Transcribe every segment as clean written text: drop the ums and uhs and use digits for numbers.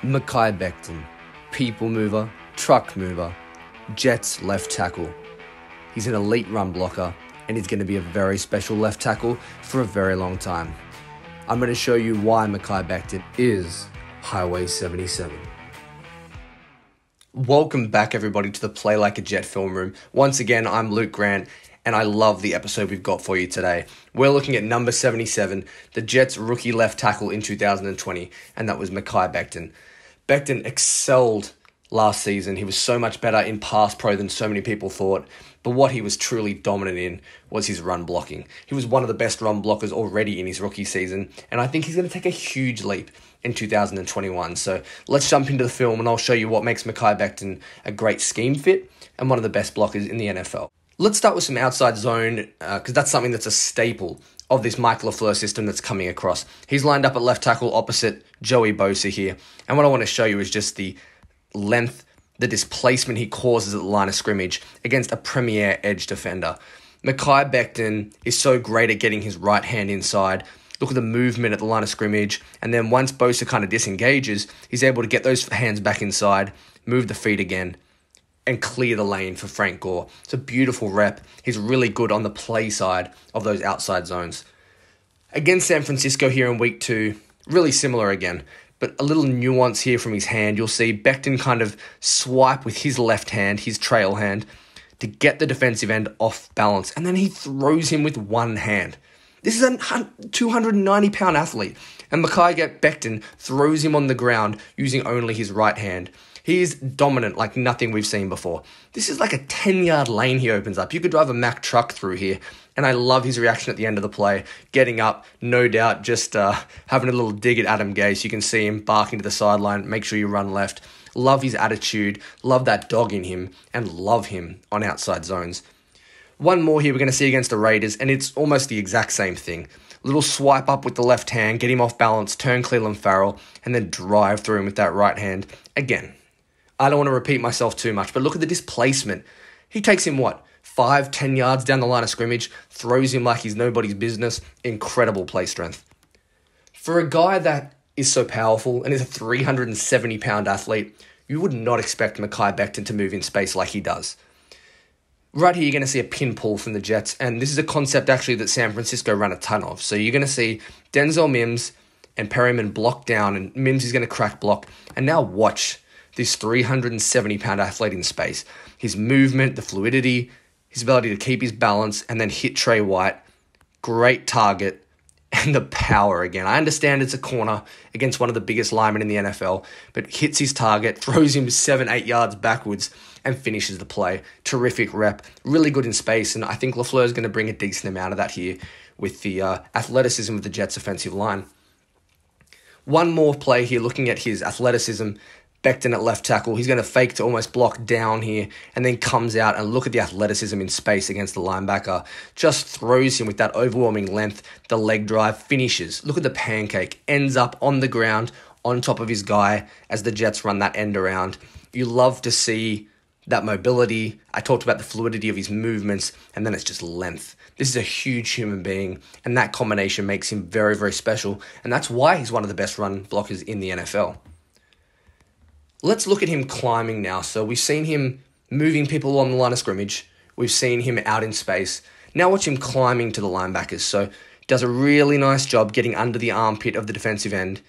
Mekhi Becton, people mover, truck mover, Jets left tackle. He's an elite run blocker and he's going to be a very special left tackle for a very long time. I'm going to show you why Mekhi Becton is Highway 77. Welcome back everybody to the Play Like a Jet film room. Once again, I'm Luke Grant and I love the episode we've got for you today. We're looking at number 77, the Jets rookie left tackle in 2020, and that was Mekhi Becton. Becton excelled last season. He was so much better in pass pro than so many people thought, but what he was truly dominant in was his run blocking. He was one of the best run blockers already in his rookie season, and I think he's going to take a huge leap in 2021. So let's jump into the film and I'll show you what makes Mekhi Becton a great scheme fit and one of the best blockers in the NFL. Let's start with some outside zone, because that's something that's a staple of this Mike LaFleur system that's coming across. He's lined up at left tackle opposite Joey Bosa here. And what I want to show you is just the length, the displacement he causes at the line of scrimmage against a premier edge defender. Mekhi Becton is so great at getting his right hand inside. Look at the movement at the line of scrimmage. And then once Bosa kind of disengages, he's able to get those hands back inside, move the feet again, and clear the lane for Frank Gore. It's a beautiful rep. He's really good on the play side of those outside zones. Against San Francisco here in week 2, really similar again, but a little nuance here from his hand. You'll see Becton kind of swipe with his left hand, his trail hand, to get the defensive end off balance, and then he throws him with one hand. This is a 290-pound athlete, and Mekhi Becton throws him on the ground using only his right hand. He is dominant like nothing we've seen before. This is like a 10-yard lane he opens up. You could drive a Mack truck through here. And I love his reaction at the end of the play. Getting up, no doubt, just having a little dig at Adam Gase. You can see him barking to the sideline. Make sure you run left. Love his attitude. Love that dog in him. And love him on outside zones. One more here we're going to see against the Raiders. And it's almost the exact same thing. Little swipe up with the left hand. Get him off balance. Turn Cleveland Farrell. And then drive through him with that right hand. Again, I don't want to repeat myself too much, but look at the displacement. He takes him, 5-10 yards down the line of scrimmage, throws him like he's nobody's business. Incredible play strength. For a guy that is so powerful and is a 370-pound athlete, you would not expect Mekhi Becton to move in space like he does. Right here, you're going to see a pin pull from the Jets, and this is a concept actually that San Francisco ran a ton of. So you're going to see Denzel Mims and Perryman block down, and Mims is going to crack block. And now watch this 370-pound athlete in space. His movement, the fluidity, his ability to keep his balance, and then hit Trey White. Great target, and the power again. I understand it's a corner against one of the biggest linemen in the NFL, but hits his target, throws him 7-8 yards backwards, and finishes the play. Terrific rep, really good in space, and I think LaFleur is going to bring a decent amount of that here with the athleticism of the Jets' offensive line. One more play here, looking at his athleticism. Becton at left tackle. He's going to fake to almost block down here and then comes out and look at the athleticism in space against the linebacker. Just throws him with that overwhelming length. The leg drive finishes. Look at the pancake. Ends up on the ground on top of his guy as the Jets run that end around. You love to see that mobility. I talked about the fluidity of his movements, and then it's just length. This is a huge human being, and that combination makes him very, very special, and that's why he's one of the best run blockers in the NFL. Let's look at him climbing now. So we've seen him moving people along the line of scrimmage. We've seen him out in space. Now watch him climbing to the linebackers. So does a really nice job getting under the armpit of the defensive end.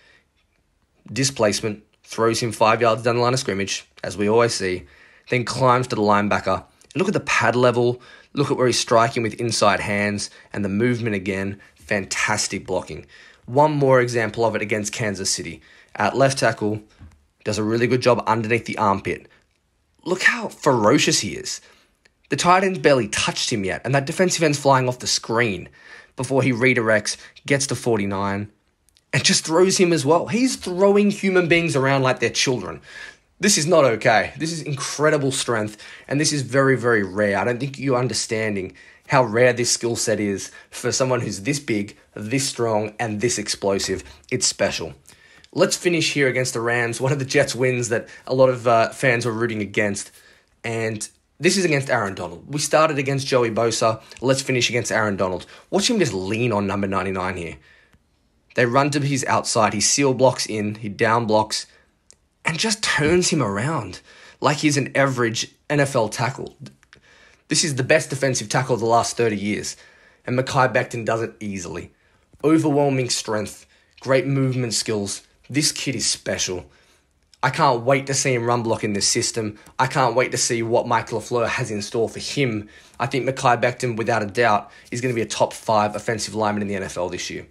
Displacement, throws him 5 yards down the line of scrimmage, as we always see. Then climbs to the linebacker. Look at the pad level. Look at where he's striking with inside hands. And the movement again. Fantastic blocking. One more example of it against Kansas City. At left tackle, does a really good job underneath the armpit. Look how ferocious he is. The tight end barely touched him yet, and that defensive end's flying off the screen before he redirects, gets to 49, and just throws him as well. He's throwing human beings around like they're children. This is not okay. This is incredible strength, and this is very, very rare. I don't think you're understanding how rare this skill set is for someone who's this big, this strong, and this explosive. It's special. Let's finish here against the Rams, one of the Jets wins that a lot of fans were rooting against. And this is against Aaron Donald. We started against Joey Bosa. Let's finish against Aaron Donald. Watch him just lean on number 99 here. They run to his outside. He seal blocks in. He down blocks. and just turns him around like he's an average NFL tackle. This is the best defensive tackle of the last 30 years, and Mekhi Becton does it easily. Overwhelming strength, great movement skills. This kid is special. I can't wait to see him run block in this system. I can't wait to see what Mike LaFleur has in store for him. I think Mekhi Becton, without a doubt, is going to be a top 5 offensive lineman in the NFL this year.